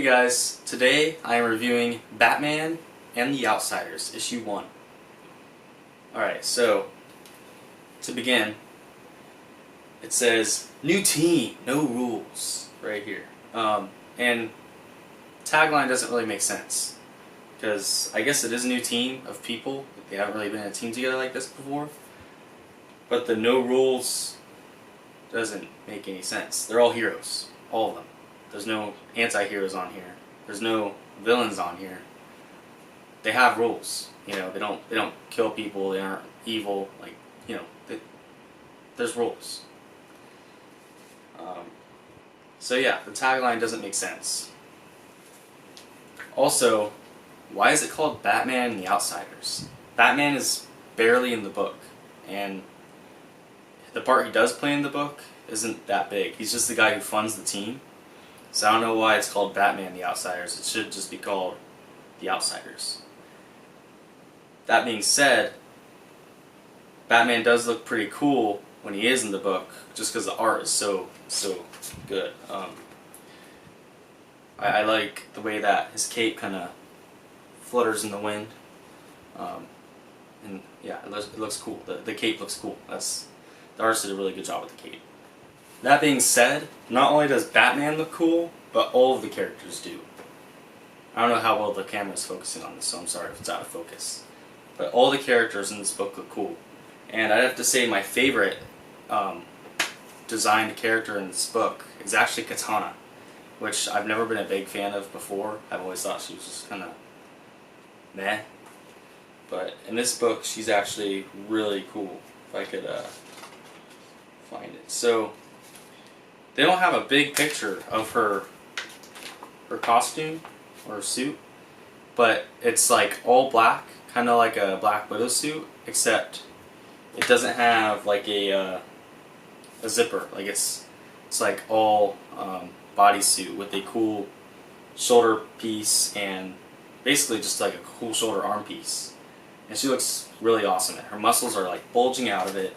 Hey guys, today I am reviewing Batman and the Outsiders, issue 1. Alright, so to begin, it says, new team, no rules, right here. And tagline doesn't really make sense, because I guess it is a new team of people. They haven't really been in a team together like this before. But the no rules doesn't make any sense. They're all heroes, all of them. There's no anti-heroes on here. There's no villains on here. They have rules. You know, they don't kill people. They aren't evil. Like, you know, there's rules. So yeah, the tagline doesn't make sense. Also, why is it called Batman and the Outsiders? Batman is barely in the book, and the part he does play in the book isn't that big. He's just the guy who funds the team. So I don't know why it's called Batman and the Outsiders. It should just be called The Outsiders. That being said, Batman does look pretty cool when he is in the book, just because the art is so good. I like the way that his cape kind of flutters in the wind. And yeah, it looks cool. The cape looks cool. The artist did a really good job with the cape. That being said, not only does Batman look cool, but all of the characters do. I don't know how well the camera is focusing on this, so I'm sorry if it's out of focus. But all the characters in this book look cool. And I'd have to say my favorite designed character in this book is actually Katana, which I've never been a big fan of before. I've always thought she was just kind of meh. But in this book, she's actually really cool, if I could find it. So they don't have a big picture of her costume or her suit, but it's like all black, kind of like a Black Widow suit, except it doesn't have like a zipper. Like it's like all bodysuit with a cool shoulder piece and basically just like a cool shoulder arm piece. And she looks really awesome. Her muscles are like bulging out of it.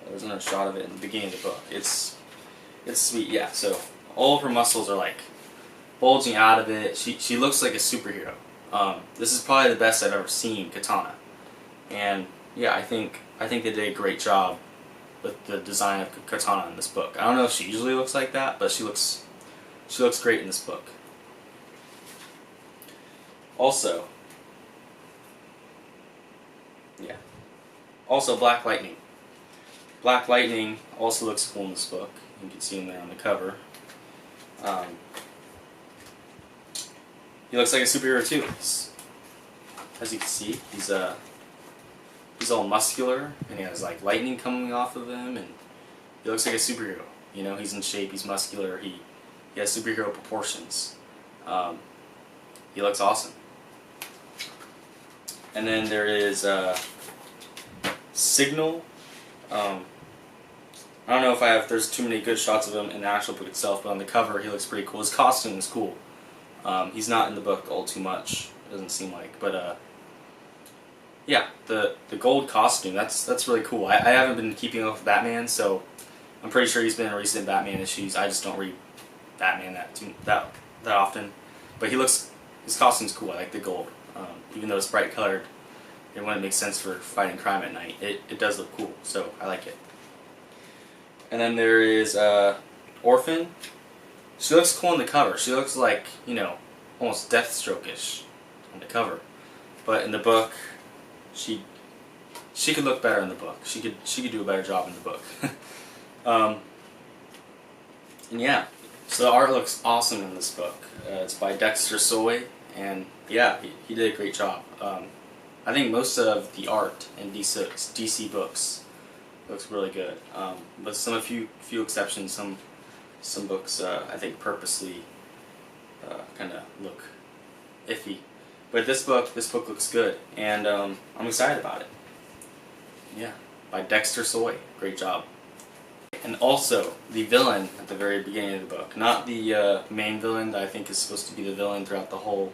There's another shot of it in the beginning of the book. It's sweet, yeah. So all of her muscles are like bulging out of it. She looks like a superhero. This is probably the best I've ever seen Katana, and yeah, I think they did a great job with the design of Katana in this book. I don't know if she usually looks like that, but she looks great in this book. Also, yeah. Also, Black Lightning. Black Lightning also looks cool in this book. You can see him there on the cover. He looks like a superhero too. As you can see, he's all muscular, and he has like lightning coming off of him, and he looks like a superhero. You know, he's in shape, he's muscular, he has superhero proportions. He looks awesome. And then there is Signal. I don't know if there's too many good shots of him in the actual book itself, but on the cover he looks pretty cool. His costume is cool. He's not in the book all too much, it doesn't seem like, but yeah, the gold costume, that's really cool. I haven't been keeping up with Batman, so I'm pretty sure he's been in recent Batman issues. I just don't read Batman that often. But his costume's cool. I like the gold. Even though it's bright colored, it wouldn't make sense for fighting crime at night. It does look cool, so I like it. And then there is Orphan. She looks cool on the cover. She looks like, you know, almost Deathstroke-ish on the cover. But in the book, she could look better in the book. She could do a better job in the book. And yeah, so the art looks awesome in this book. It's by Dexter Soy, and yeah, he did a great job. I think most of the art in DC books looks really good, but a few exceptions. Some books I think purposely kind of look iffy, but this book looks good, and I'm excited about it. Yeah, by Dexter Soy, great job. And also the villain at the very beginning of the book, not the main villain that I think is supposed to be the villain throughout the whole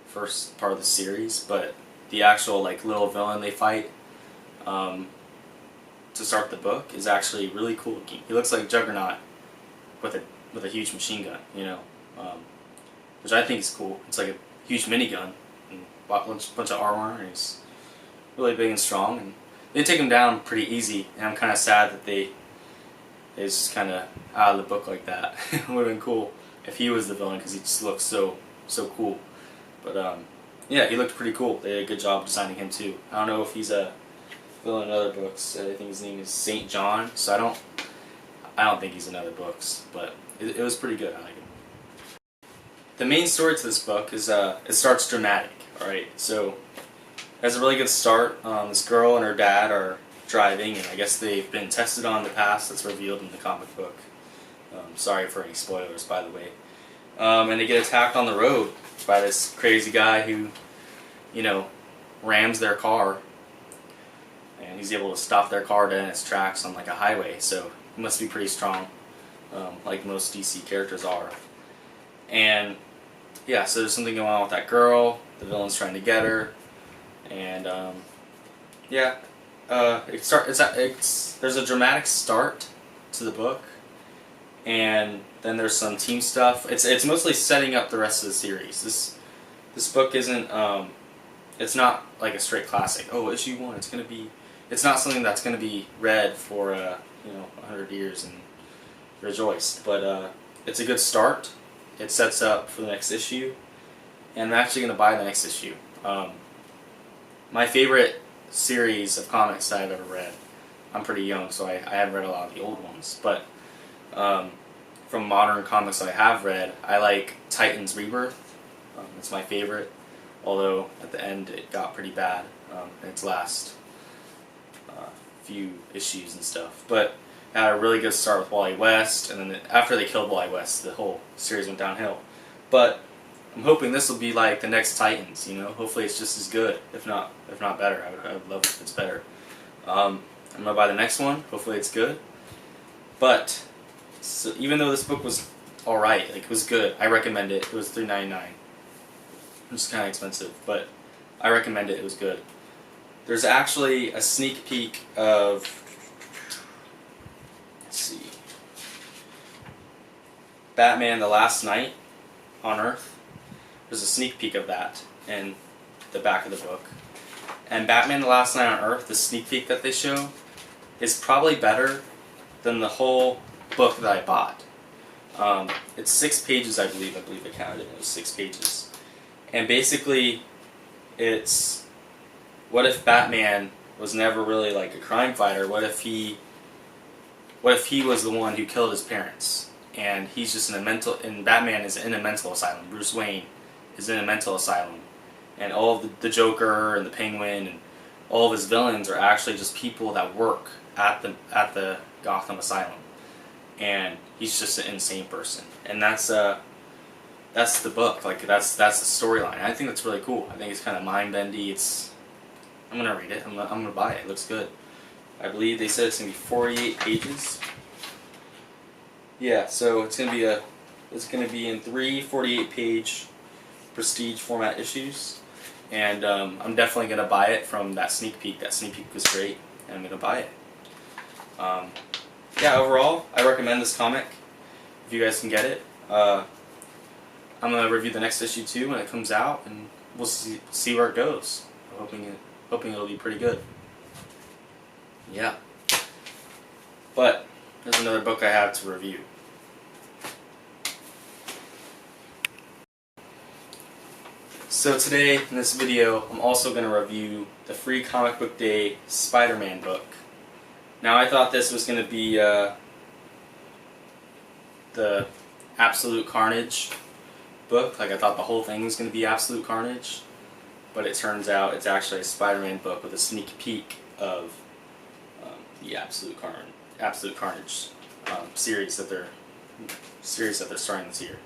first part of the series, but the actual like little villain they fight to start the book is actually really cool looking. He looks like Juggernaut with a huge machine gun, you know. which I think is cool. It's like a huge minigun and a bunch of armor, and he's really big and strong. And they take him down pretty easy, and I'm kind of sad that they just kind of out of the book like that. It would have been cool if he was the villain, because he just looks so cool. But yeah, he looked pretty cool. They did a good job designing him too. I don't know if he's a villain in other books. I think his name is Saint John, so I don't think he's in other books, but it was pretty good. I like it. The main story to this book is it starts dramatic. All right, so it has a really good start. This girl and her dad are driving, and I guess they've been tested on in the past. That's revealed in the comic book. Sorry for any spoilers, by the way. And they get attacked on the road by this crazy guy who, you know, rams their car, and he's able to stop their car dead in its tracks on like a highway. So he must be pretty strong, like most DC characters are. And yeah, so there's something going on with that girl. The villain's trying to get her, and yeah, there's a dramatic start to the book, and then there's some team stuff. It's mostly setting up the rest of the series. This book isn't it's not like a straight classic. Oh, issue 1. It's not something that's gonna be read for 100 years and rejoiced. But it's a good start. It sets up for the next issue, and I'm actually gonna buy the next issue. My favorite series of comics that I've ever read. I'm pretty young, so I haven't read a lot of the old ones, but from modern comics that I have read, I like Titans Rebirth. It's my favorite, although at the end it got pretty bad in its last few issues and stuff. But it had a really good start with Wally West, and then after they killed Wally West, the whole series went downhill. But I'm hoping this will be like the next Titans. Hopefully it's just as good, if not better. I would love if it's better. I'm gonna buy the next one. Hopefully it's good. But so even though this book was alright, like it was good, I recommend it. It was $3.99. It's kind of expensive, but I recommend it. It was good. There's actually a sneak peek of, let's see, Batman: The Last Night on Earth. There's a sneak peek of that in the back of the book. And Batman: The Last Night on Earth, the sneak peek that they show, is probably better than the whole book that I bought. It's 6 pages, I believe I counted it. It was 6 pages. And basically, it's what if Batman was never really like a crime fighter? What if he was the one who killed his parents? And he's just and Batman is in a mental asylum. Bruce Wayne is in a mental asylum. And all of the Joker and the Penguin and all of his villains are actually just people that work at the Gotham Asylum. And he's just an insane person. And that's the book. Like that's the storyline. I think that's really cool. I think it's kind of mind-bendy. I'm gonna read it. I'm gonna buy it. It looks good. I believe they said it's gonna be 48 pages. Yeah, so it's gonna be in 3 48-page prestige format issues, and I'm definitely gonna buy it from that sneak peek. That sneak peek was great, and I'm gonna buy it. Yeah, overall, I recommend this comic if you guys can get it. I'm gonna review the next issue too when it comes out, and we'll see where it goes. I'm hoping it'll be pretty good. Yeah. But there's another book I have to review. So today, in this video, I'm also going to review the Free Comic Book Day Spider-Man book. Now I thought this was going to be the Absolute Carnage book. Like I thought the whole thing was going to be Absolute Carnage. But it turns out it's actually a Spider-Man book with a sneak peek of the Absolute Carnage series that they're starting this year.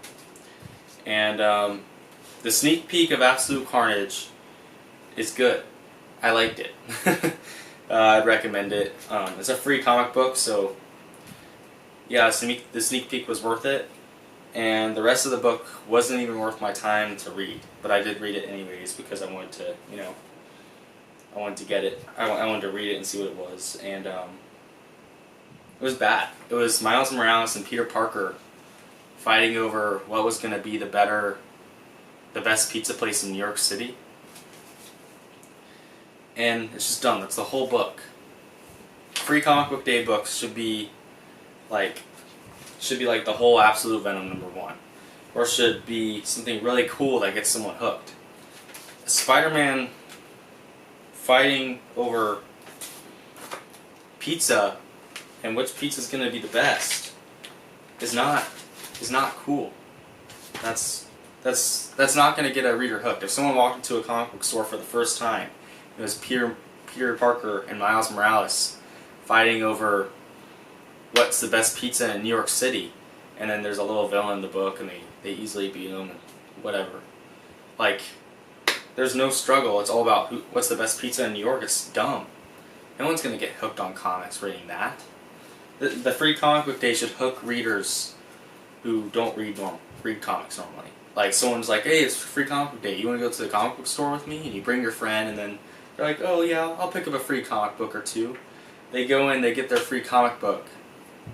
And the sneak peek of Absolute Carnage is good. I liked it. I'd recommend it. It's a free comic book, so yeah, the sneak peek was worth it. And the rest of the book wasn't even worth my time to read, but I did read it anyways because I wanted to, I wanted to get it. I wanted to read it and see what it was, and it was bad. It was Miles Morales and Peter Parker fighting over what was going to be the better the best pizza place in New York City. And it's just done. That's the whole book. Free Comic Book Day books should be like the whole Absolute Venom #1. Or should be something really cool that gets someone hooked. Spider-Man fighting over pizza and which pizza is going to be the best is not cool. That's not going to get a reader hooked. If someone walked into a comic book store for the first time, it was Peter Parker and Miles Morales fighting over what's the best pizza in New York City, and then there's a little villain in the book and they easily beat him and whatever. Like, there's no struggle. It's all about what's the best pizza in New York. It's dumb. No one's going to get hooked on comics reading that. The Free Comic Book Day should hook readers who don't read comics normally. Like, someone's like, hey, it's Free Comic Book Day. You want to go to the comic book store with me? And you bring your friend, and then they're like, oh yeah, I'll pick up a free comic book or two. They go in, they get their free comic book,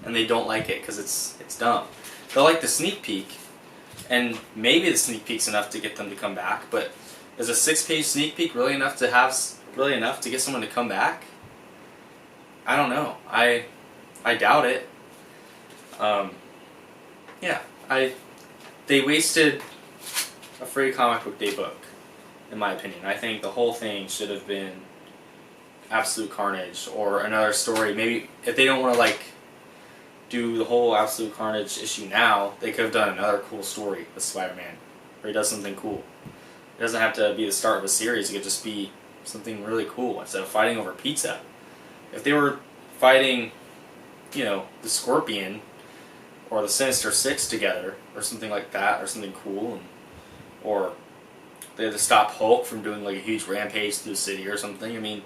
and they don't like it because it's dumb. They'll like the sneak peek, and maybe the sneak peek's enough to get them to come back, but is a 6-page sneak peek really enough to get someone to come back? I don't know. I doubt it. They wasted a Free Comic Book Day book, in my opinion. I think the whole thing should have been Absolute Carnage or another story. Maybe if they don't want to do the whole Absolute Carnage issue now, they could have done another cool story with Spider-Man where he does something cool. It doesn't have to be the start of a series. It could just be something really cool instead of fighting over pizza. If they were fighting, the Scorpion or the Sinister Six together or something like that, or something cool, or they had to stop Hulk from doing a huge rampage through the city or something, I mean,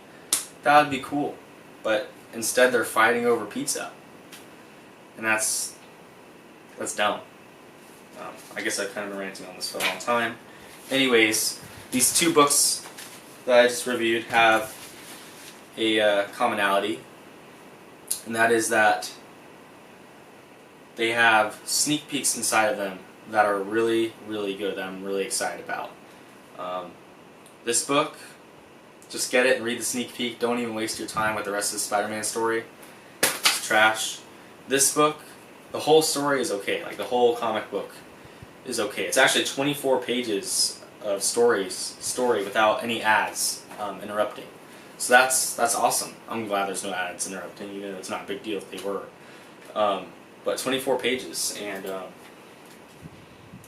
that would be cool. But instead they're fighting over pizza. And that's dumb. I guess I've kind of been ranting on this for a long time. Anyways, these two books that I just reviewed have a commonality, and that is that they have sneak peeks inside of them that are really, really good, that I'm really excited about. This book, just get it and read the sneak peek. Don't even waste your time with the rest of the Spider-Man story. It's trash. This book, the whole story is okay. The whole comic book is okay. It's actually 24 pages of story without any ads interrupting. So that's awesome. I'm glad there's no ads interrupting, even though it's not a big deal if they were. But 24 pages, and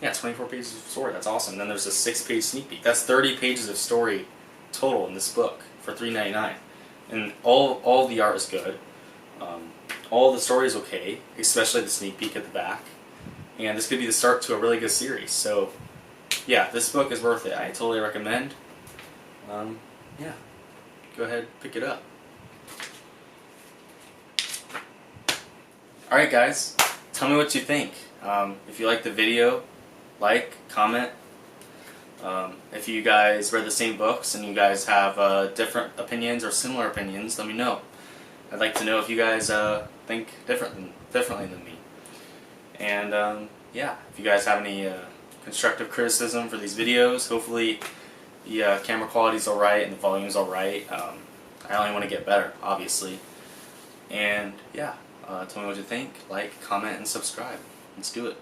24 pages of story. That's awesome. And then there's a 6-page sneak peek. That's 30 pages of story total in this book for $3.99, and all the art is good. All the story is okay, especially the sneak peek at the back. And this could be the start to a really good series. So, yeah, this book is worth it. I totally recommend. Go ahead, pick it up. Alright guys, tell me what you think. If you like the video, comment. If you guys read the same books and you guys have different opinions or similar opinions, let me know. I'd like to know if you guys think differently than me. And if you guys have any constructive criticism for these videos, hopefully the camera quality's alright and the volume's alright. I only want to get better, obviously. And tell me what you think. Comment, and subscribe. Let's do it.